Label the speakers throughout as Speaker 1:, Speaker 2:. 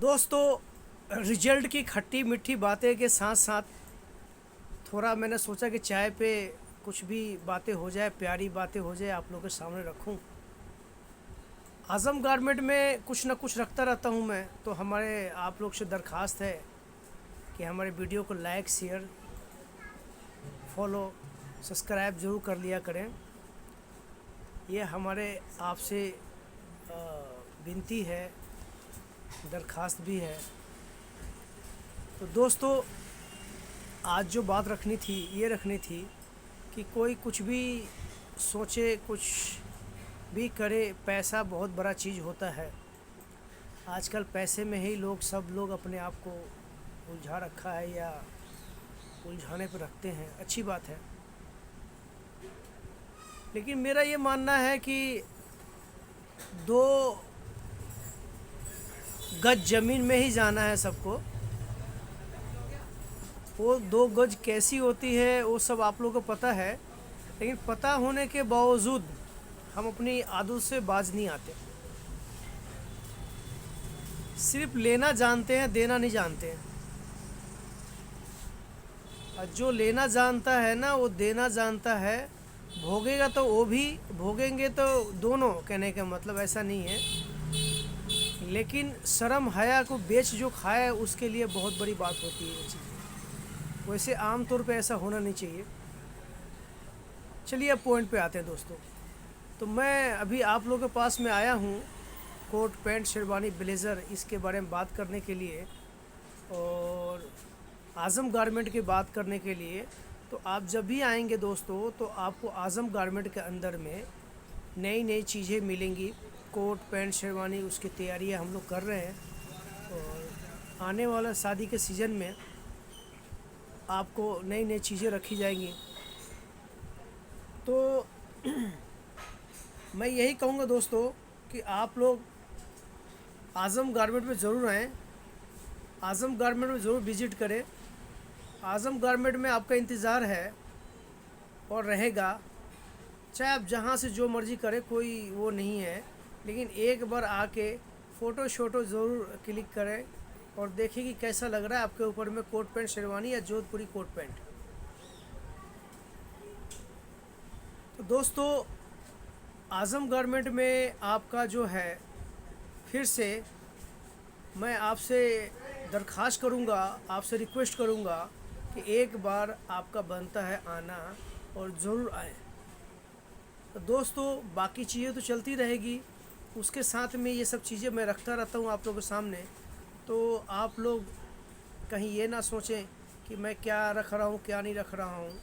Speaker 1: दोस्तों, रिजल्ट की खट्टी मीठी बातें के साथ साथ थोड़ा मैंने सोचा कि चाय पे कुछ भी बातें हो जाए, प्यारी बातें हो जाए, आप लोगों के सामने रखूं। आज़म गारमेंट में कुछ ना कुछ रखता रहता हूं मैं, तो हमारे आप लोग से दरख्वास्त है कि हमारे वीडियो को लाइक, शेयर, फॉलो, सब्सक्राइब ज़रूर कर लिया करें। ये हमारे आपसे विनती है, दरख्वास्त भी है। तो दोस्तों, आज जो बात रखनी थी, ये रखनी थी कि कोई कुछ भी सोचे, कुछ भी करे, पैसा बहुत बड़ा चीज़ होता है। आजकल पैसे में ही सब लोग अपने आप को उलझा रखा है या उलझाने पर रखते हैं। अच्छी बात है, लेकिन मेरा ये मानना है कि 2 गज ज़मीन में ही जाना है सबको। वो 2 गज कैसी होती है वो सब आप लोगों को पता है, लेकिन पता होने के बावजूद हम अपनी आदत से बाज नहीं आते। सिर्फ लेना जानते हैं, देना नहीं जानते हैं। और जो लेना जानता है ना, वो देना जानता है। भोगेगा तो वो भी भोगेंगे, तो दोनों, कहने का मतलब ऐसा नहीं है। लेकिन शर्म हया को बेच जो खाए, उसके लिए बहुत बड़ी बात होती है ये चीज़। वैसे आम तौर पे ऐसा होना नहीं चाहिए। चलिए अब पॉइंट पे आते हैं दोस्तों। तो मैं अभी आप लोगों के पास में आया हूँ कोट पैंट शेरवानी ब्लेज़र, इसके बारे में बात करने के लिए और आज़म गारमेंट की बात करने के लिए। तो आप जब भी आएंगे दोस्तों, तो आपको आज़म गारमेंट के अंदर में नई नई चीज़ें मिलेंगी। कोट पैंट शेरवानी, उसकी तैयारियां हम लोग कर रहे हैं और आने वाला शादी के सीज़न में आपको नई नई चीज़ें रखी जाएंगी। तो मैं यही कहूँगा दोस्तों कि आप लोग आज़म गारमेंट में ज़रूर आएँ, आज़म गारमेंट में ज़रूर विज़िट करें। आज़म गारमेंट में आपका इंतज़ार है और रहेगा। चाहे आप जहाँ से जो मर्ज़ी करें, कोई वो नहीं है, लेकिन एक बार आके फ़ोटो शोटो ज़रूर क्लिक करें और देखिए कि कैसा लग रहा है आपके ऊपर में कोट पैंट शेरवानी या जोधपुरी कोट पैंट। तो दोस्तों, आज़म गारमेंट में आपका जो है, फिर से मैं आपसे दरख्वास्त करूंगा, आपसे रिक्वेस्ट करूंगा कि एक बार आपका बनता है आना और ज़रूर आएँ। तो दोस्तों, बाकी चीज़ें तो चलती रहेगी, उसके साथ में ये सब चीज़ें मैं रखता रहता हूँ आप लोगों के सामने। तो आप लोग कहीं ये ना सोचें कि मैं क्या रख रहा हूँ, क्या नहीं रख रहा हूँ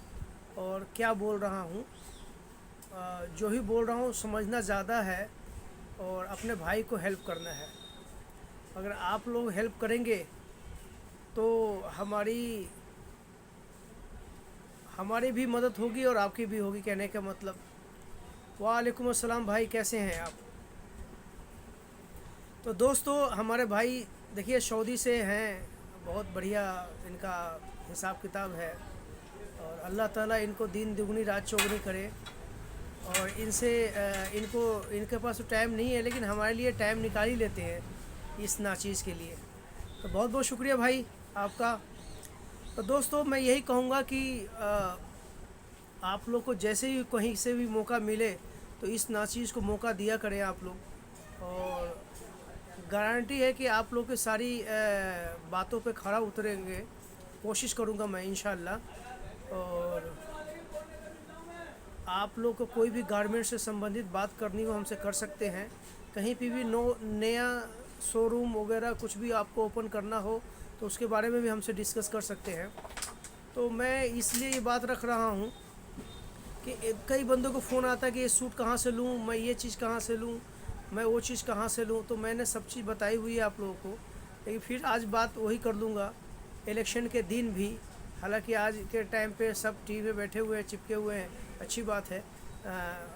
Speaker 1: और क्या बोल रहा हूँ। जो ही बोल रहा हूँ समझना ज़्यादा है और अपने भाई को हेल्प करना है। अगर आप लोग हेल्प करेंगे तो हमारी भी मदद होगी और आपकी भी होगी, कहने का मतलब। वालेकुम अस्सलाम भाई, कैसे हैं आप? तो दोस्तों, हमारे भाई देखिए सऊदी से हैं, बहुत बढ़िया इनका हिसाब किताब है और अल्लाह ताला इनको दिन दुगनी रात चौगुनी करे। और इनके पास तो टाइम नहीं है, लेकिन हमारे लिए टाइम निकाल ही लेते हैं इस नाचीज़ के लिए। तो बहुत बहुत शुक्रिया भाई आपका। तो दोस्तों, मैं यही कहूँगा कि आप लोग को जैसे ही कहीं से भी मौका मिले तो इस नाचीज़ को मौका दिया करें आप लोग। और गारंटी है कि आप लोग की सारी बातों पे खरा उतरेंगे, कोशिश करूँगा मैं इंशाल्लाह। और आप लोग को कोई भी गारमेंट से संबंधित बात करनी हो हमसे कर सकते हैं। कहीं पे भी नया शोरूम वगैरह कुछ भी आपको ओपन करना हो तो उसके बारे में भी हमसे डिस्कस कर सकते हैं। तो मैं इसलिए ये बात रख रहा हूँ कि कई बंदों को फ़ोन आता है कि ये सूट कहाँ से लूँ, मैं ये चीज़ कहाँ से लूँ, मैं वो चीज़ कहाँ से लूँ। तो मैंने सब चीज़ बताई हुई है आप लोगों को, लेकिन फिर आज बात वही कर लूँगा। इलेक्शन के दिन भी, हालांकि आज के टाइम पे सब टीवी पे बैठे हुए हैं, चिपके हुए हैं, अच्छी बात है।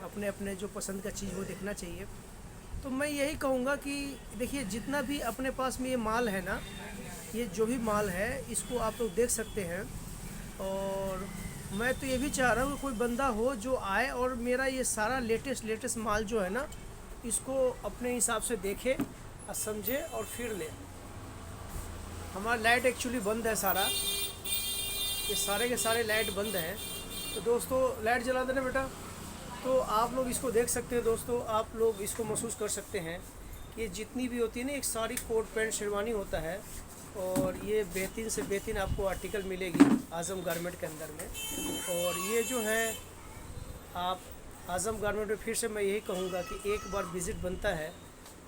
Speaker 1: अपने अपने जो पसंद का चीज़ वो देखना चाहिए। तो मैं यही कहूँगा कि देखिए, जितना भी अपने पास में ये माल है ना, ये जो भी माल है इसको आप लोग देख सकते हैं। और मैं तो ये भी चाह रहा हूँ कि कोई बंदा हो जो आए और मेरा ये सारा लेटेस्ट माल जो है ना, इसको अपने हिसाब से देखे और समझे और फिर ले। हमारा लाइट एक्चुअली बंद है सारा, ये सारे के सारे लाइट बंद हैं। तो दोस्तों लाइट जला देना बेटा। तो आप लोग इसको देख सकते हैं दोस्तों, आप लोग इसको महसूस कर सकते हैं कि जितनी भी होती है ना, एक सारी कोट पैंट शेरवानी होता है, और ये बेहतरीन से बेहतरीन आपको आर्टिकल मिलेगी आज़म गारमेंट के अंदर में। और ये जो है आप आज़म गारमेंट में फिर से मैं यही कहूँगा कि एक बार विज़िट बनता है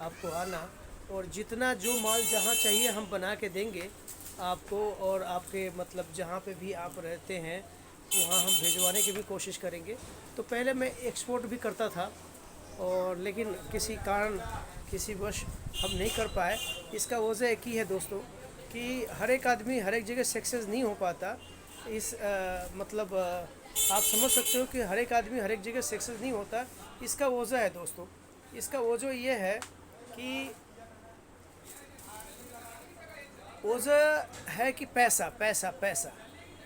Speaker 1: आपको आना, और जितना जो माल जहाँ चाहिए हम बना के देंगे आपको, और आपके मतलब जहाँ पे भी आप रहते हैं वहाँ हम भिजवाने की भी कोशिश करेंगे। तो पहले मैं एक्सपोर्ट भी करता था, और लेकिन किसी कारण किसी वश हम नहीं कर पाए। इसका वजह एक ही है दोस्तों कि हर एक आदमी हर एक जगह सक्सेस नहीं हो पाता। इस आप समझ सकते हो कि हर एक आदमी हर एक जगह सक्सेस नहीं होता। इसका वजह है दोस्तों, इसका वजह ये है कि वजह है कि पैसा पैसा पैसा,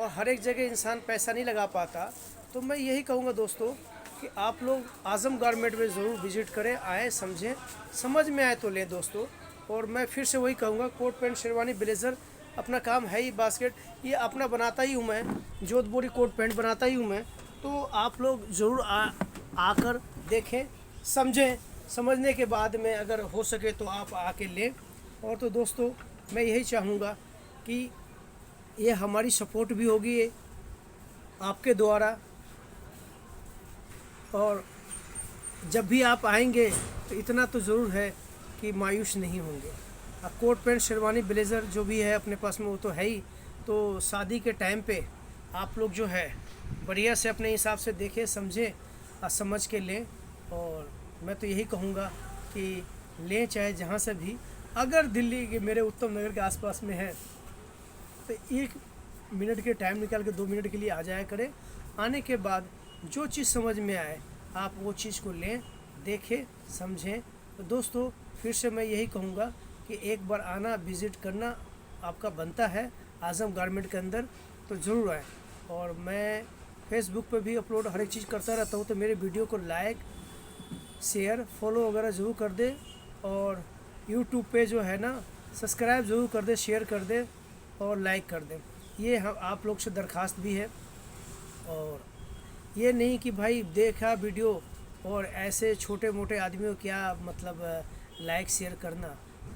Speaker 1: और हर एक जगह इंसान पैसा नहीं लगा पाता। तो मैं यही कहूँगा दोस्तों कि आप लोग आज़म गारमेंट में ज़रूर विज़िट करें, आए, समझें, समझ में आए तो लें दोस्तों। और मैं फिर से वही कहूँगा, कोट पैंट शेरवानी ब्लेज़र अपना काम है ही, बास्केट ये अपना बनाता ही हूँ मैं, जोधपुरी कोट पैंट बनाता ही हूँ मैं। तो आप लोग ज़रूर आकर देखें, समझें, समझने के बाद में अगर हो सके तो आप आके लें। और तो दोस्तों मैं यही चाहूँगा कि ये हमारी सपोर्ट भी होगी आपके द्वारा, और जब भी आप आएंगे तो इतना तो ज़रूर है कि मायूस नहीं होंगे। अब कोट पैंट शेरवानी ब्लेज़र जो भी है अपने पास में वो तो है ही। तो शादी के टाइम पे आप लोग जो है बढ़िया से अपने हिसाब से देखें, समझें और समझ के लें। और मैं तो यही कहूँगा कि लें चाहे जहाँ से भी। अगर दिल्ली के मेरे उत्तम नगर के आसपास में है तो 1 मिनट के टाइम निकाल के 2 मिनट के लिए आ जाया करें। आने के बाद जो चीज़ समझ में आए आप वो चीज़ को लें, देखें, समझें। तो दोस्तों फिर से मैं यही कहूँगा कि एक बार आना, विज़िट करना आपका बनता है आज़म गारमेंट के अंदर, तो ज़रूर आएँ। और मैं फेसबुक पे भी अपलोड हर एक चीज़ करता रहता हूँ, तो मेरे वीडियो को लाइक, शेयर, फॉलो वगैरह ज़रूर कर दे। और यूट्यूब पे जो है ना सब्सक्राइब ज़रूर कर दे, शेयर कर दे और लाइक कर दें। ये हम आप लोग से दरख्वास्त भी है। और ये नहीं कि भाई देखा वीडियो और ऐसे छोटे मोटे आदमियों क्या मतलब लाइक शेयर करना,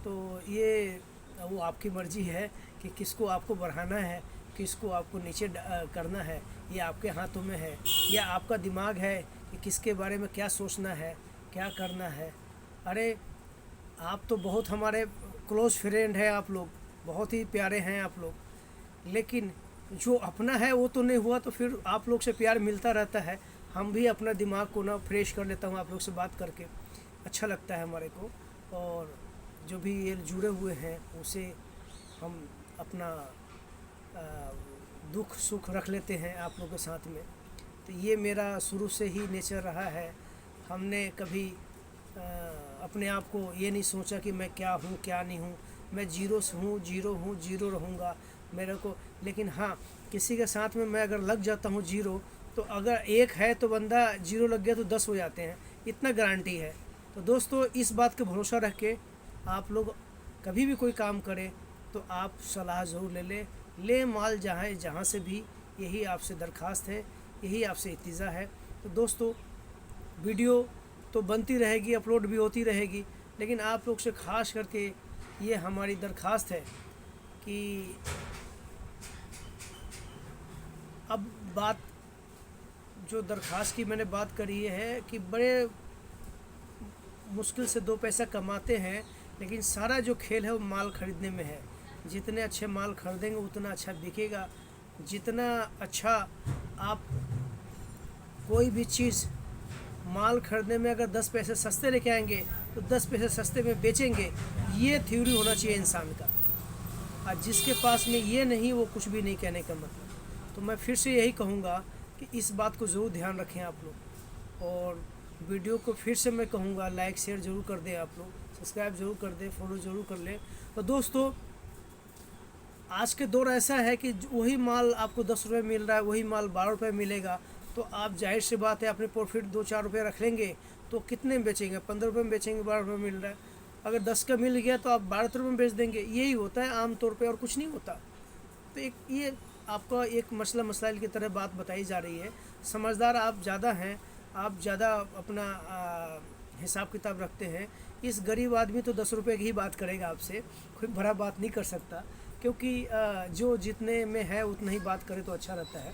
Speaker 1: तो ये वो आपकी मर्ज़ी है कि किसको आपको बढ़ाना है, किसको आपको नीचे करना है, ये आपके हाथों में है। या आपका दिमाग है कि किसके बारे में क्या सोचना है, क्या करना है। अरे आप तो बहुत हमारे क्लोज़ फ्रेंड हैं, आप लोग बहुत ही प्यारे हैं आप लोग, लेकिन जो अपना है वो तो नहीं हुआ। तो फिर आप लोग से प्यार मिलता रहता है। हम भी अपना दिमाग को ना फ्रेश कर लेता हूँ, आप लोग से बात करके अच्छा लगता है हमारे को। और जो भी ये जुड़े हुए हैं उसे हम अपना दुख सुख रख लेते हैं आप लोगों के साथ में। तो ये मेरा शुरू से ही नेचर रहा है। हमने कभी अपने आप को ये नहीं सोचा कि मैं क्या हूँ क्या नहीं हूँ। मैं जीरो से हूँ, जीरो रहूँगा मेरे को। लेकिन हाँ, किसी के साथ में मैं अगर लग जाता हूँ जीरो, तो अगर 1 है तो बंदा जीरो लग गया तो 10 हो जाते हैं, इतना गारंटी है। तो दोस्तों इस बात का भरोसा रख के आप लोग कभी भी कोई काम करें तो आप सलाह ज़रूर ले माल जहाँ से भी। यही आपसे दरख्वास्त है, यही आपसे इल्तिजा है। तो दोस्तों वीडियो तो बनती रहेगी, अपलोड भी होती रहेगी, लेकिन आप लोग से ख़ास करके ये हमारी दरख्वास्त है कि अब बात जो दरख्वास्त की मैंने बात करी है कि बड़े मुश्किल से 2 पैसा कमाते हैं, लेकिन सारा जो खेल है वो माल ख़रीदने में है। जितने अच्छे माल खरीदेंगे उतना अच्छा बिकेगा। जितना अच्छा आप कोई भी चीज़ माल खरीदने में अगर 10 पैसे सस्ते लेके आएंगे तो 10 पैसे सस्ते में बेचेंगे। ये थ्योरी होना चाहिए इंसान का। और जिसके पास में ये नहीं वो कुछ भी नहीं कहने का मतलब। तो मैं फिर से यही कहूँगा कि इस बात को ज़रूर ध्यान रखें आप लोग। और वीडियो को फिर से मैं कहूँगा लाइक शेयर ज़रूर कर दें आप लोग, सब्सक्राइब ज़रूर कर दें, फॉलो ज़रूर कर लें। तो दोस्तों आज के दौर ऐसा है कि वही माल आपको 10 रुपये मिल रहा है, वही माल 12 रुपये मिलेगा। तो आप जाहिर सी बात है अपने प्रॉफिट 2-4 रुपये रख लेंगे तो कितने में बेचेंगे? 15 रुपये में बेचेंगे, 12 रुपये मिल रहा है। अगर 10 का मिल गया तो आप 12 रुपये में बेच देंगे, यही होता है आम तौर पे, और कुछ नहीं होता। तो एक ये आपका एक मसाइल की तरह बात बताई जा रही है। समझदार आप ज़्यादा हैं, आप ज़्यादा अपना हिसाब किताब रखते हैं। इस गरीब आदमी तो 10 रुपये की ही बात करेगा आपसे, कोई बड़ा बात नहीं कर सकता, क्योंकि जो जितने में है उतना ही बात करे तो अच्छा रहता है।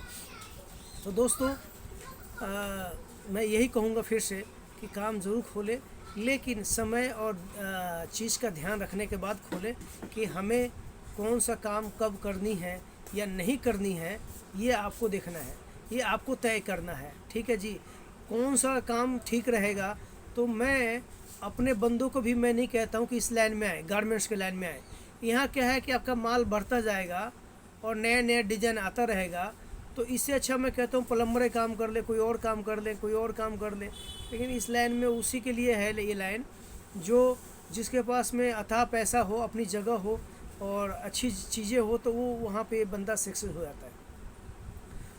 Speaker 1: तो दोस्तों मैं यही कहूँगा फिर से कि काम ज़रूर खोलें, लेकिन समय और चीज़ का ध्यान रखने के बाद खोलें कि हमें कौन सा काम कब करनी है या नहीं करनी है, ये आपको देखना है, ये आपको तय करना है। ठीक है जी, कौन सा काम ठीक रहेगा। तो मैं अपने बंदों को भी मैं नहीं कहता हूँ कि इस लाइन में आए, गारमेंट्स के लाइन में आए। यहाँ क्या है कि आपका माल बढ़ता जाएगा और नया नया डिज़ाइन आता रहेगा, तो इससे अच्छा मैं कहता हूँ प्लम्बर काम कर ले, कोई और काम कर ले, कोई और काम कर ले। लेकिन इस लाइन में उसी के लिए है ये लाइन, जो जिसके पास में अथाह पैसा हो, अपनी जगह हो और अच्छी चीज़ें हो, तो वो वहाँ पे बंदा सक्सेस हो जाता है।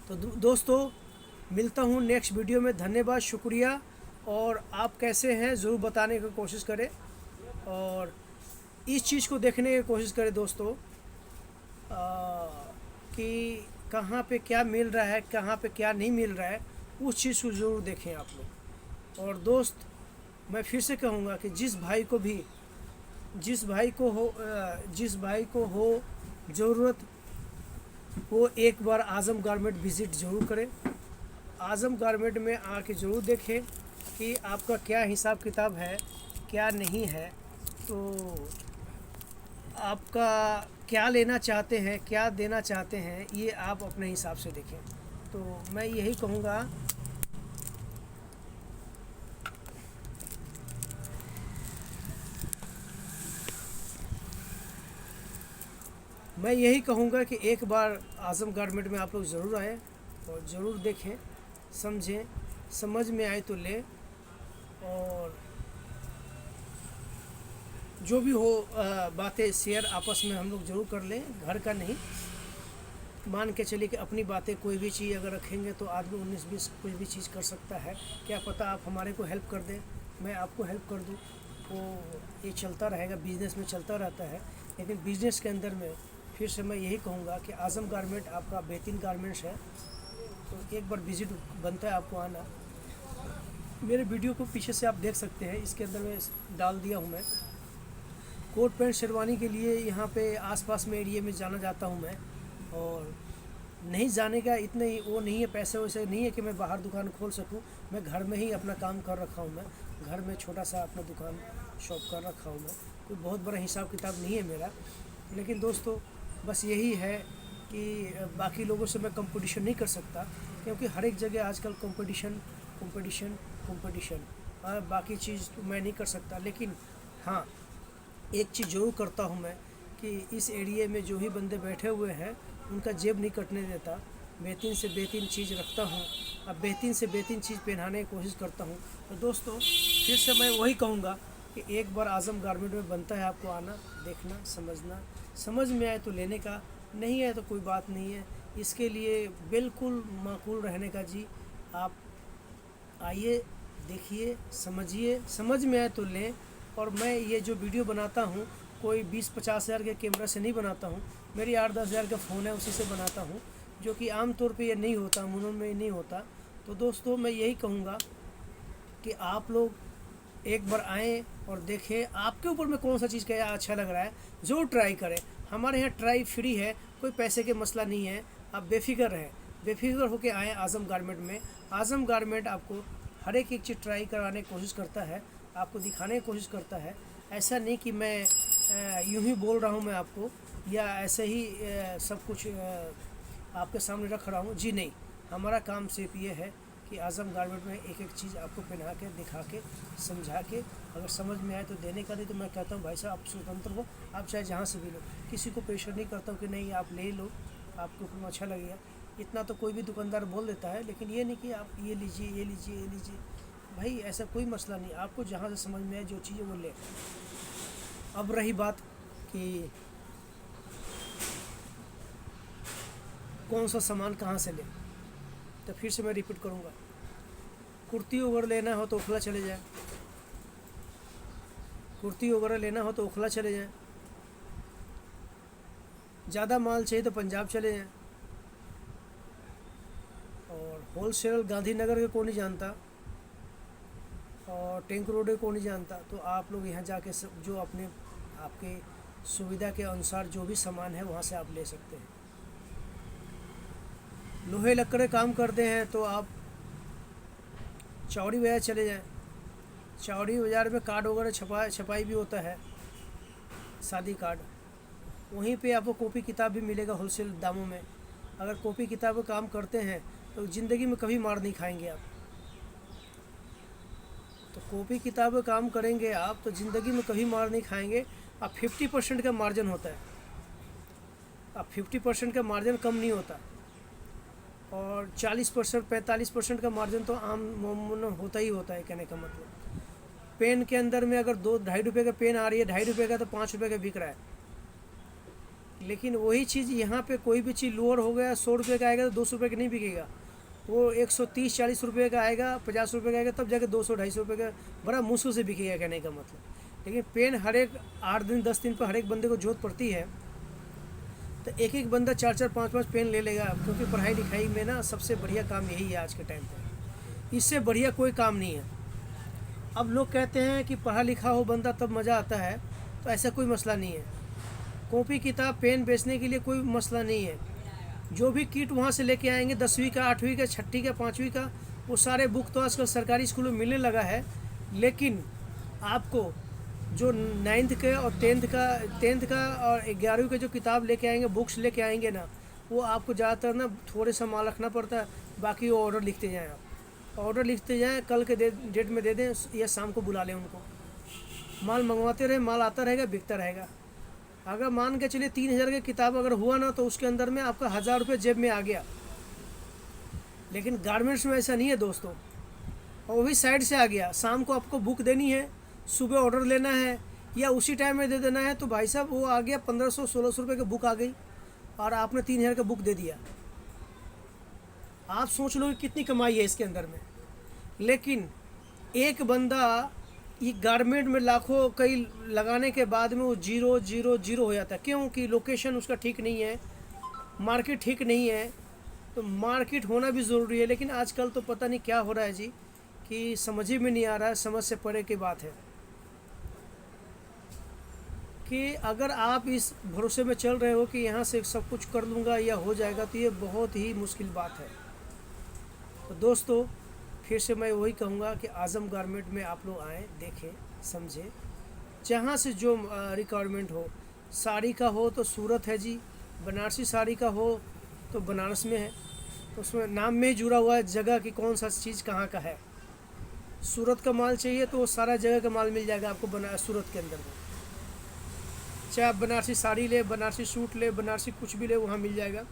Speaker 1: तो दोस्तों मिलता हूँ नेक्स्ट वीडियो में। धन्यवाद, शुक्रिया। और आप कैसे हैं ज़रूर बताने की कोशिश करें, और इस चीज़ को देखने की कोशिश करें दोस्तों कि कहाँ पे क्या मिल रहा है, कहाँ पे क्या नहीं मिल रहा है, उस चीज़ को ज़रूर देखें आप लोग। और दोस्त मैं फिर से कहूँगा कि जिस भाई को हो ज़रूरत, वो एक बार आज़म गारमेंट विज़िट ज़रूर करें। आज़म गारमेंट में आके ज़रूर देखें कि आपका क्या हिसाब किताब है, क्या नहीं है, तो आपका क्या लेना चाहते हैं, क्या देना चाहते हैं, ये आप अपने हिसाब से देखें। तो मैं यही कहूँगा कि एक बार आज़म गारमेंट में आप लोग ज़रूर आएँ और ज़रूर देखें, समझें, समझ में आए तो लें, और जो भी हो बातें शेयर आपस में हम लोग ज़रूर कर लें, घर का नहीं। मान के चलिए कि अपनी बातें, कोई भी चीज़ अगर रखेंगे तो आदमी 19-20 कुछ भी चीज़ कर सकता है। क्या पता आप हमारे को हेल्प कर दें, मैं आपको हेल्प कर दूं, तो ये चलता रहेगा, बिज़नेस में चलता रहता है। लेकिन बिज़नेस के अंदर में फिर से मैं यही कहूँगा कि आज़म गारमेंट आपका बेहतरीन गारमेंट्स है, तो एक बार विज़िट बनता है आपको आना। मेरे वीडियो को पीछे से आप देख सकते हैं, इसके अंदर में डाल दिया हूँ मैं। कोट पैंट शेरवानी के लिए यहाँ पे आसपास में एरिया में जाना जाता हूँ मैं, और नहीं जाने का इतना ही वो नहीं है, पैसे वैसे नहीं है कि मैं बाहर दुकान खोल सकूँ। मैं घर में ही अपना काम कर रखा हूँ, मैं घर में छोटा सा अपना दुकान शॉप कर रखा हूँ मैं। कोई बहुत बड़ा हिसाब किताब नहीं है मेरा। लेकिन दोस्तों बस यही है कि बाकी लोगों से मैं कंपटीशन नहीं कर सकता, क्योंकि हर एक जगह आजकल कंपटीशन, बाकी चीज़ तो मैं नहीं कर सकता। लेकिन हाँ, एक चीज़ ज़रूर करता हूँ मैं कि इस एरिया में जो ही बंदे बैठे हुए हैं उनका जेब नहीं कटने देता, बेहतरीन से बेहतरीन चीज़ रखता हूँ, अब बेहतरीन से बेहतरीन चीज़ पहनाने की कोशिश करता हूँ। तो दोस्तों फिर से मैं वही कहूँगा कि एक बार आज़म गारमेंट में बनता है आपको आना, देखना, समझना, समझ में आए तो लेने का, नहीं आए तो कोई बात नहीं है। इसके लिए बिल्कुल माकूल रहने का जी। आप आइए, देखिए, समझिए, समझ में आए तो लें। और मैं ये जो वीडियो बनाता हूँ कोई 20-50 हज़ार के कैमरा से नहीं बनाता हूँ, मेरी 8-10 हज़ार का फ़ोन है, उसी से बनाता हूँ, जो कि आम तौर पे ये नहीं होता, मुनों में नहीं होता। तो दोस्तों मैं यही कहूँगा कि आप लोग एक बार आएँ और देखें, आपके ऊपर में कौन सा चीज़ का अच्छा लग रहा है, जो ट्राई करें। हमारे यहाँ ट्राई फ्री है, कोई पैसे के मसला नहीं है। आप बेफिक्र रहें, बेफिक्र होके आएँ आज़म गारमेंट में। आज़म गारमेंट आपको हर एक चीज़ ट्राई कराने की कोशिश करता है, आपको दिखाने की कोशिश करता है। ऐसा नहीं कि मैं यूं ही बोल रहा हूं मैं आपको, या ऐसे ही सब कुछ आपके सामने रख रहा हूं जी, नहीं। हमारा काम सिर्फ ये है कि आज़म गारमेंट में एक एक चीज़ आपको पहना के, दिखा के, समझा के, अगर समझ में आए तो देने का, नहीं तो मैं कहता हूँ भाई साहब आप स्वतंत्र हो, आप चाहे जहाँ से भी लो। किसी को प्रेशर नहीं करता हूँ कि नहीं आप ले लो, आपको ऊपर अच्छा लगेगा। इतना तो कोई भी दुकानदार बोल देता है, लेकिन ये नहीं कि आप ये लीजिए, ये लीजिए, ये लीजिए। भाई ऐसा कोई मसला नहीं, आपको जहाँ से समझ में आए जो चीज़ है वो ले। अब रही बात कि कौन सा सामान कहाँ से ले, तो फिर से मैं रिपीट करूँगा, कुर्ती अगर लेना हो तो उखला चले जाए, कुर्ती वगैरह लेना हो तो ओखला चले जाएं, ज़्यादा माल चाहिए तो पंजाब चले जाएं। और होलसेल गांधीनगर के कौन नहीं जानता, और टैंक रोड के कौन नहीं जानता। तो आप लोग यहाँ जाके सब जो अपने आपके सुविधा के अनुसार जो भी सामान है वहाँ से आप ले सकते हैं। लोहे लक्कड़ काम करते हैं तो आप चौड़ी बाज़ार चले जाएं। चौड़ी बाज़ार में कार्ड वगैरह छपाई भी होता है, शादी कार्ड। वहीं पे आपको कॉपी किताब भी मिलेगा होलसेल दामों में। अगर कॉपी किताब का काम करते हैं तो ज़िंदगी में कभी मार नहीं खाएंगे आप। तो कॉपी किताब का काम करेंगे आप तो ज़िंदगी में कभी मार नहीं खाएंगे। अब 50% का मार्जिन होता है, अब 50% का मार्जिन कम नहीं होता। और 40% 45% का मार्जिन तो आम मामून होता ही होता है। कहने का मतलब पेन के अंदर में अगर 2-2.5 रुपये का पेन आ रही है, 2.5 रुपये का तो 5 रुपये का बिक रहा है। लेकिन वही चीज़ यहाँ पे कोई भी चीज़ लोअर हो गया, 100 रुपये का आएगा तो 200 रुपये का नहीं बिकेगा, वो 130-40 रुपये का आएगा, 50 रुपये का आएगा, तब जाके 200-250 रुपये का बड़ा मुश्किल से बिकेगा। कहने का मतलब लेकिन पेन हर एक 8 दिन 10 दिन पर हर एक बंदे को जरूरत पड़ती है, तो एक एक बंदा 4-4 5-5 पेन ले लेगा। क्योंकि पढ़ाई लिखाई में ना सबसे बढ़िया काम यही है आज के टाइम पे, इससे बढ़िया कोई काम नहीं है। अब लोग कहते हैं कि पढ़ा लिखा हो बंदा तब मज़ा आता है, तो ऐसा कोई मसला नहीं है। कॉपी किताब पेन बेचने के लिए कोई मसला नहीं है। जो भी किट वहाँ से लेके आएंगे 10वीं का 8वीं का 6ठी का 5वीं का, वो सारे बुक तो आजकल सरकारी स्कूलों में मिलने लगा है। लेकिन आपको जो 9th के और 10th का और 11वीं का जो किताब लेके आएंगे, बुक्स लेके आएंगे ना, वो आपको ज़्यादातर ना थोड़े सा माल रखना पड़ता है। बाकी वो ऑर्डर लिखते जाएँ, आप ऑर्डर लिखते जाएँ, कल के डेट में दे दें या शाम को बुला लें उनको। माल मंगवाते रहे, माल आता रहेगा, बिकता रहेगा। अगर मान के चलिए 3000 की किताब अगर हुआ ना, तो उसके अंदर में आपका 1000 रुपये जेब में आ गया। लेकिन गारमेंट्स में ऐसा नहीं है दोस्तों, और वो भी साइड से आ गया। शाम को आपको बुक देनी है, सुबह ऑर्डर लेना है या उसी टाइम में दे देना है, तो भाई साहब वो आ गया 1500-1600 रुपये की बुक आ गई और आपने 3000 का बुक दे दिया। आप सोच लो कि कितनी कमाई है इसके अंदर में। लेकिन एक बंदा ये गारमेंट में लाखों कई लगाने के बाद में वो 0 हो जाता है। क्योंकि लोकेशन उसका ठीक नहीं है, मार्केट ठीक नहीं है। तो मार्केट होना भी ज़रूरी है, लेकिन आजकल तो पता नहीं क्या हो रहा है जी, कि समझ ही में नहीं आ रहा है। समझ से परे की बात है कि अगर आप इस भरोसे में चल रहे हो कि यहाँ से सब कुछ कर लूँगा या हो जाएगा, तो ये बहुत ही मुश्किल बात है। तो दोस्तों फिर से मैं वही कहूँगा कि आज़म गारमेंट में आप लोग आएँ, देखें, समझें। जहाँ से जो रिक्वायरमेंट हो, साड़ी का हो तो सूरत है जी, बनारसी साड़ी का हो तो बनारस में है। तो उसमें नाम में ही जुड़ा हुआ है जगह कि कौन सा चीज़ कहाँ का है। सूरत का माल चाहिए तो सारा जगह का माल मिल जाएगा आपको सूरत के अंदर में। चाहे आप बनारसी साड़ी ले, बनारसी सूट ले, बनारसी कुछ भी ले, वहाँ मिल जाएगा।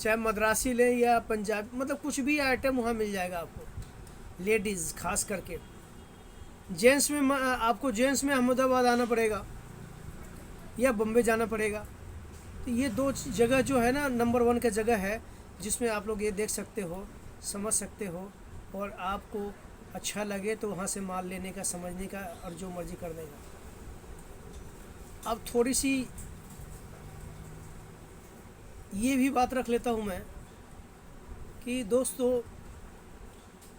Speaker 1: चाहे मद्रासी ले या पंजाबी, मतलब कुछ भी आइटम वहाँ मिल जाएगा आपको। लेडीज़ खास करके, जेंट्स में आपको जेंट्स में अहमदाबाद आना पड़ेगा या बम्बे जाना पड़ेगा। तो ये 2 जगह जो है ना, नंबर 1 का जगह है, जिसमें आप लोग ये देख सकते हो, समझ सकते हो, और आपको अच्छा लगे तो वहाँ से माल लेने का, समझने का और जो मर्ज़ी करने का। अब थोड़ी सी ये भी बात रख लेता हूँ मैं कि दोस्तों,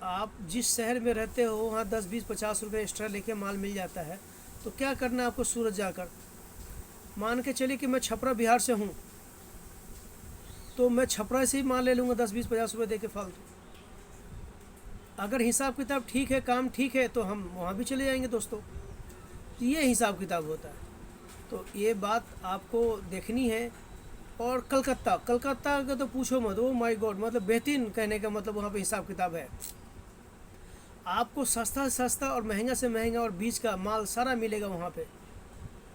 Speaker 1: आप जिस शहर में रहते हो वहाँ 10-20-50 रुपये एक्स्ट्रा लेके माल मिल जाता है, तो क्या करना है आपको सूरत जाकर। मान के चलिए कि मैं छपरा बिहार से हूँ, तो मैं छपरा से ही माल ले लूँगा 10-20-50 रुपये दे के फालतू। अगर हिसाब किताब ठीक है, काम ठीक है, तो हम वहाँ भी चले जाएंगे दोस्तों। तो ये हिसाब किताब होता है। तो ये बात आपको देखनी है। और कलकत्ता का तो पूछो मत, ओ माय गॉड, मतलब बेहतरीन। कहने का मतलब वहाँ पे हिसाब किताब है। आपको सस्ता से सस्ता और महंगा से महंगा और बीच का माल सारा मिलेगा वहाँ पे।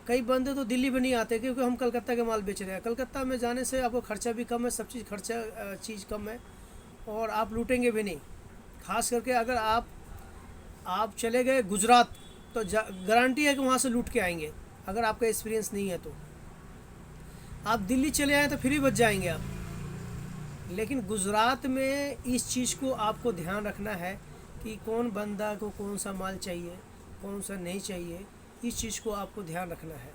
Speaker 1: कई बंदे तो दिल्ली में नहीं आते क्योंकि हम कलकत्ता के माल बेच रहे हैं। कलकत्ता में जाने से आपको खर्चा भी कम है, सब चीज़ चीज़ कम है, और आप लूटेंगे भी नहीं। खास करके अगर आप चले गए गुजरात, तो गारंटी है कि वहाँ से लूट के आएंगे। अगर आपका एक्सपीरियंस नहीं है तो आप दिल्ली चले आए तो फिर भी बच जाएंगे आप। लेकिन गुजरात में इस चीज़ को आपको ध्यान रखना है कि कौन बंदा को कौन सा माल चाहिए, कौन सा नहीं चाहिए, इस चीज़ को आपको ध्यान रखना है।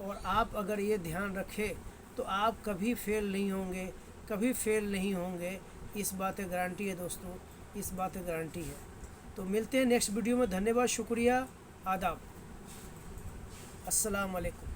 Speaker 1: और आप अगर ये ध्यान रखें तो आप कभी फेल नहीं होंगे, कभी फेल नहीं होंगे। इस बात की गारंटी है दोस्तों, इस बात की गारंटी है। तो मिलते हैं नेक्स्ट वीडियो में। धन्यवाद, शुक्रिया, आदाब, अस्सलाम वालेकुम।